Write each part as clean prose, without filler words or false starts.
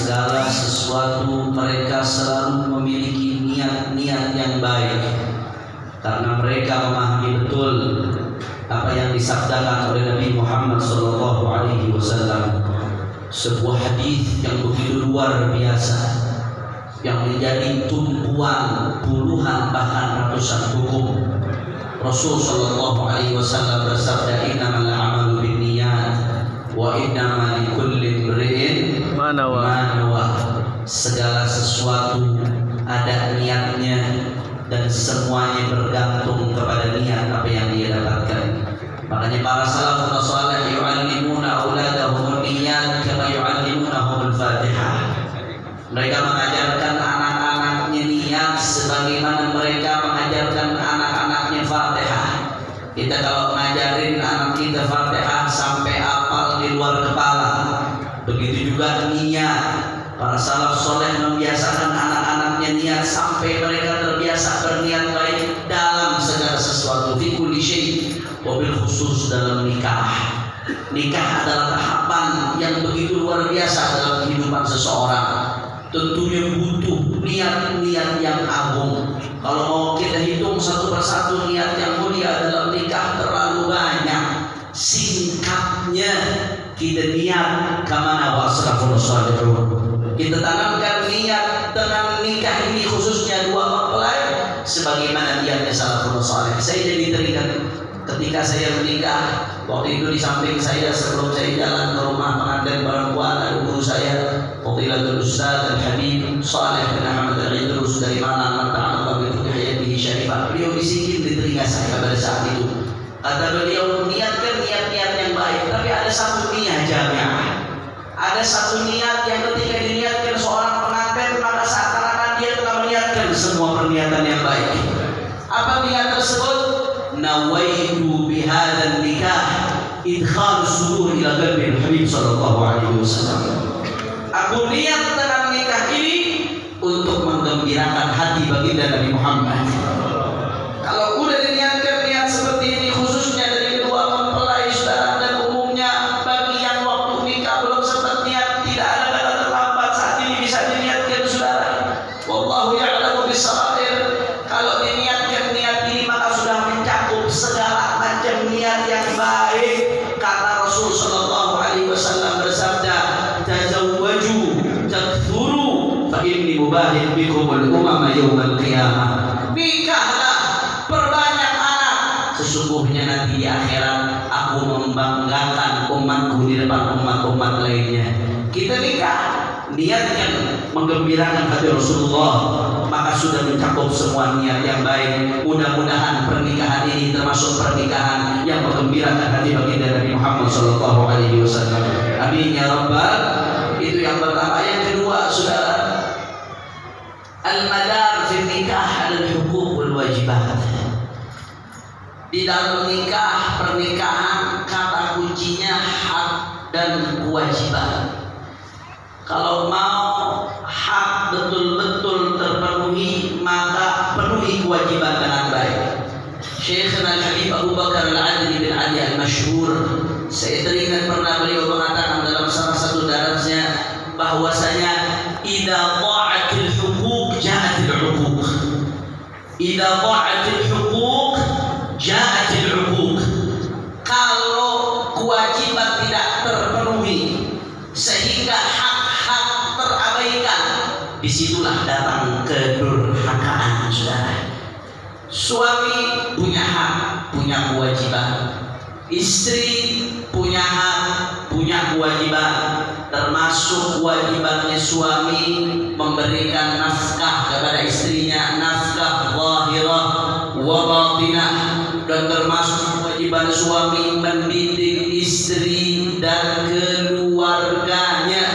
segala sesuatu mereka selalu memiliki niat-niat yang baik, karena mereka memahami betul apa yang disabdakan oleh Nabi Muhammad SAW, sebuah hadis yang begitu luar biasa, yang menjadi tumpuan puluhan bahkan ratusan hukum. Rasul SAW bersabda, innamal a'malu binniyat wa innama likulli imri'in ma nawa. Segala sesuatu ada niatnya dan semuanya bergantung kepada niat apa yang dia dapatkan. Makanya para salafun salih yu'allimuna auladahum niyyat kama yu'allimunahum al-Fatihah. Mereka mengajarkan anak-anaknya niat sebagaimana mereka mengajarkan anak-anaknya Fatihah. Kita kalau ngajarin anak kita Fatihah sampai hafal di luar kepala, begitu juga niat. Para salaf soleh membiasakan anak-anaknya niat sampai mereka terbiasa berniat baik dalam segala sesuatu, fi kulli syai', wabil khusus dalam nikah. Nikah adalah tahapan yang begitu luar biasa dalam kehidupan seseorang. Tentunya butuh niat-niat yang agung. Kalau mau kita hitung satu persatu niat yang mulia dalam nikah terlalu banyak. Singkatnya kita niat kemana wasrafun salihun. Kita tanamkan niat dengan nikah ini, khususnya dua mempelai, sebagaimana niatnya salafun salih. Saya jadi teringat ketika saya menikah. Waktu itu di samping saya sebelum saya jalan ke rumah pengantin perempuan ada guru saya, Fadilatul Ustaz Al-Habib Saleh bin Ahmad Al-Idrus dari Malang, ta'ala bi hayatihi syarifah. Beliau bisikin di telinga saya pada saat itu. Kata beliau, niatkan niat-niat yang baik, tapi ada satu niat jamiah. Ada satu niat yang ketika diniatkan seorang pengantin, maka seakan-akan dia telah meniatkan semua perniatan yang baik. Apa niat tersebut? Nawaitu bihadzal nikah idkhal surur ila qalbi Habib sallallahu alaihi wasallam. Aku niat dengan nikah ini untuk menggembirakan hati baginda Nabi Muhammad. Kalau udah diniatkan niat seperti ini, khususnya dari kedua mempelai saudara, dan umumnya bagi yang waktu nikah belum sempat niat, tidak ada kata terlambat, saat ini bisa diniatkan saudara. Wallahu ya'lamu bis-sharair. Kalau diniatkan niat ini maka sudah mencakup segala macam niat yang baik. Kata Rasul sallallahu alaihi wasallam bersabda, tazawwaju takthuru fa inni mubahid bikum al-umama yaumil qiyamah. Nikahlah, perbanyak anak, sesungguhnya nanti di akhirat aku membanggakan umatku di depan umat-umat lainnya. Kita nikah, niatkan menggembirakan hati Rasulullah, maka sudah mencakup semua niat yang baik. Mudah-mudahan pernikahan ini termasuk pernikahan yang menggembirakan hati baginda Nabi Muhammad sallallahu alaihi wasallam. Amin ya rabbal. Itu yang pertama. Yang kedua, saudara, al-madar fi nikah al-huquq wal wajibat. Di dalam nikah, pernikahan, kata kuncinya hak dan kewajiban. Kalau mau hak betul-betul terpenuhi, maka penuhi kewajiban dengan baik. Syekhna Al-Habib Abu Bakar Al-Adli bin Ali Al-Masyhur, saya teringat pernah beliau mengatakan dalam salah satu darasnya bahwasanya idza dha'atil huquq ja'atil 'uquq. Idza dha'atil huquq ja'atil 'uquq. Kalau kewajiban tidak terpenuhi sehingga hak-hak terabaikan, disitulah datang kedurhakaan, saudara. Suami punya hak, punya kewajiban. Istri punya hak, punya kewajiban. Termasuk kewajibannya suami memberikan nafkah kepada istrinya, nafkah zahirah wa batinah. Dan termasuk kewajiban suami mendidik istri dan keluarganya.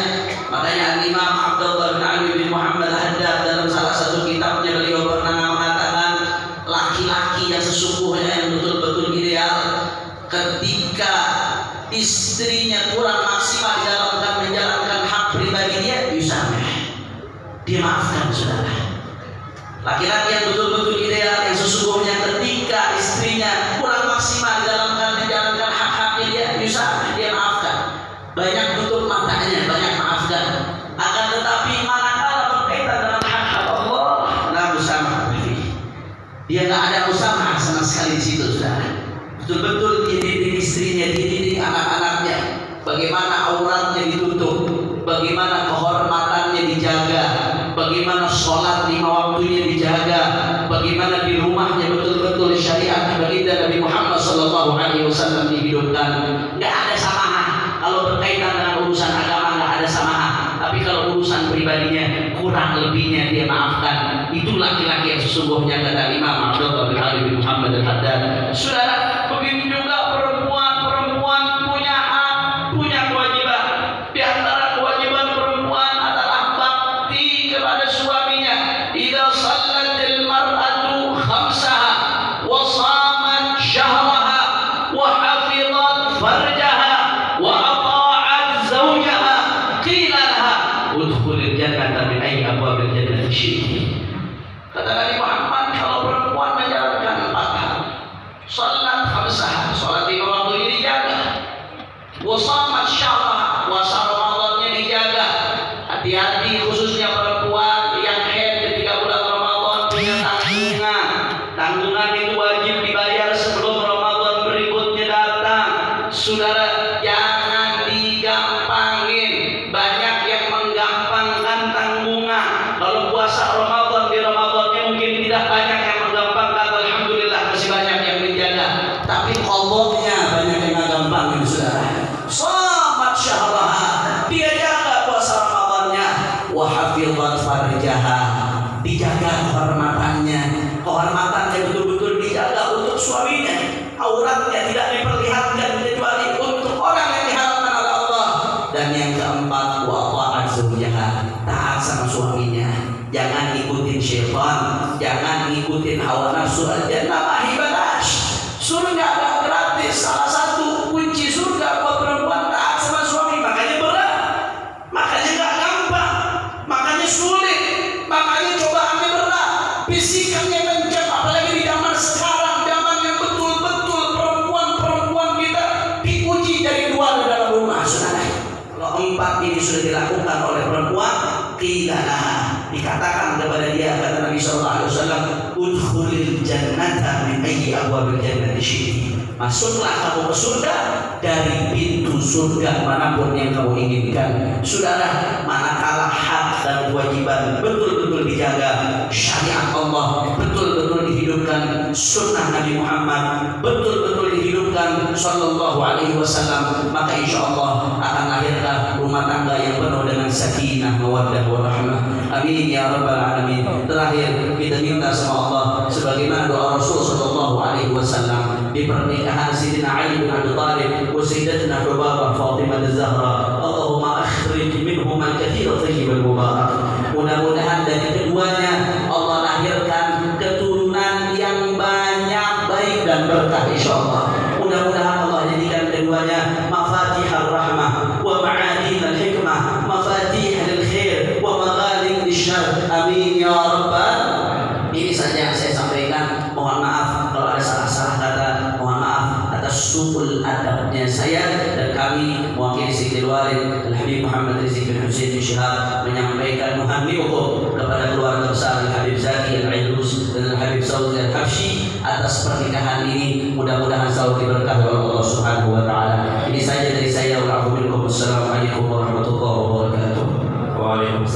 Makanya Imam Abdullah bin Ali bin Muhammad Haddad dalam salah satu kitabnya beliau pernah mengatakan, laki-laki yang sesungguhnya yang betul-betul ideal ketika istrinya kurang maksimal dalam menjalankan hak pribadi dia, yusamih, dia maafkan, saudara. Laki-laki yang betul-betul ideal yang sesungguhnya ketika istrinya kurang maksimal dalam menjalankan hak-haknya dia, yusamih, dia maafkan. Banyak tutup matanya, banyak maafkan. Akan tetapi manakala berkaitan dengan hak Allah, la musamaha fihi. Dia nggak ada musamaha sama sekali di situ, saudara. Betul-betul dididik istrinya, dididik anak-anaknya, bagaimana auratnya ditutup, bagaimana kehormatannya dijaga, bagaimana sholat lima waktunya dijaga, bagaimana di rumahnya betul-betul syariat baginda Nabi Muhammad SAW dihidupkan. Nggak ada samaha kalau berkaitan dengan urusan agama, nggak ada samaha. Tapi kalau urusan pribadinya kurang lebihnya dia maafkan. Itu laki-laki yang sesungguhnya, kata Imam Abdullah bin Ali bin Muhammad al-Haddad. Saudara, begitu juga perempuan punya hak, punya kewajiban. Di antara kewajiban perempuan adalah bakti kepada suaminya. Idza shallatil mar'atu khamsaha wa shamat syahraha wa hafizat farjaha wa ata'at zawjaha qila laha udkhulil jannata min ayyi abwabil jannati syi'ti. Kata Nabi Muhammad, kalau perempuan menjalankan 4 hal, salat khamsah, salat 5 waktunya dijaga, wasamat syahra, puasa Ramadannya dijaga. Hati-hati khususnya perempuan yang haid ketika bulan Ramadan punya tanggungan. Tanggungan itu wajib dibayar sebelum Ramadan berikutnya datang. Saudara, jangan digampangin. Banyak yang menggampangkan tanggungan. Kalau puasa Ramadan di Ramadannya mungkin tidak banyak yang menggampangkan, alhamdulillah masih banyak yang menjaga. Tapi qadanya banyak yang menggampangkan, saudara. Shamat syahraha, dia jaga puasa Ramadannya, wa hafizat farjaha, dijaga kehormatannya. Kehormatannya betul-betul dijaga untuk suaminya. Auratnya tidak diperlihatkan kecuali untuk orang yang diharamkan oleh Allah. Dan yang keempat, wa ta'at zawjaha, taat sama suaminya. Jangan ikutin syaitan, jangan ikutin hawa nafsu. Al-jannah mahibadash, surga gak gratis. Salah satu kunci surga buat perempuan taat sama suami. Makanya berat, makanya gak gampang, makanya sulit, makanya cobaannya berat, bisikannya kencang. Apalagi di zaman sekarang, zaman yang betul-betul perempuan kita diuji dari luar dan dalam rumah, saudara. Kalau 4 ini sudah dilakukan oleh perempuan, qilalah, dikatakan kepada dia, kata Nabi SAW, udkhulil jannata min ayyi abwabil jannati syi'ti. Masuklah kamu ke surga dari pintu surga manapun yang kamu inginkan. Saudara, manakala hak dan kewajiban betul-betul dijaga, syariat Allah betul-betul dihidupkan, sunnah Nabi Muhammad betul-betul dihidupkan sallallahu alaihi wasallam, maka insya Allah akan lahirlah rumah tangga yang penuh dengan sakinah, mawaddah, warahmah. Amin ya rabbal alamin. Terakhir kita minta sama Allah sebagaimana doa Rasul sallallahu alaihi wasallam di pernikahan Sayyidina Ali bin Abi Thalib wa Sayyidatina Rubabah Fatimah Az-Zahra. Allahumma akhrij minhum al-katsir thayyib al-mubarak. Mudah-mudahan dari keduanya Allah lahirkan keturunan yang banyak, baik dan berkah insyaallah. Mudah-mudahan Allah jadikan keduanya mafatihur rahmah wa ma'adinul hikmah, mafatih lil khair wa maghalib lisyarr. Amin ya rabbal. Ini saja yang saya sampaikan. Mohon maaf kalau ada salah-salah kata, mohon maaf atas su'ul adabnya saya dan kami mewakili Sayyidil Walid Al-Habib Muhammad Rizieq bin Husain bin Syihab menyampaikan muhanni'ukum kepada keluarga besar Al-Habib Zaki Al-Aidrus dan Al-Habib Saud Al-Habsyi atas pernikahan ini. Mudah-mudahan selalu diberkahi oleh Allah Subhanahu wa taala. Ini saja dari saya. Wassalamualaikum warahmatullahi wabarakatuh. Waalaikumsalam.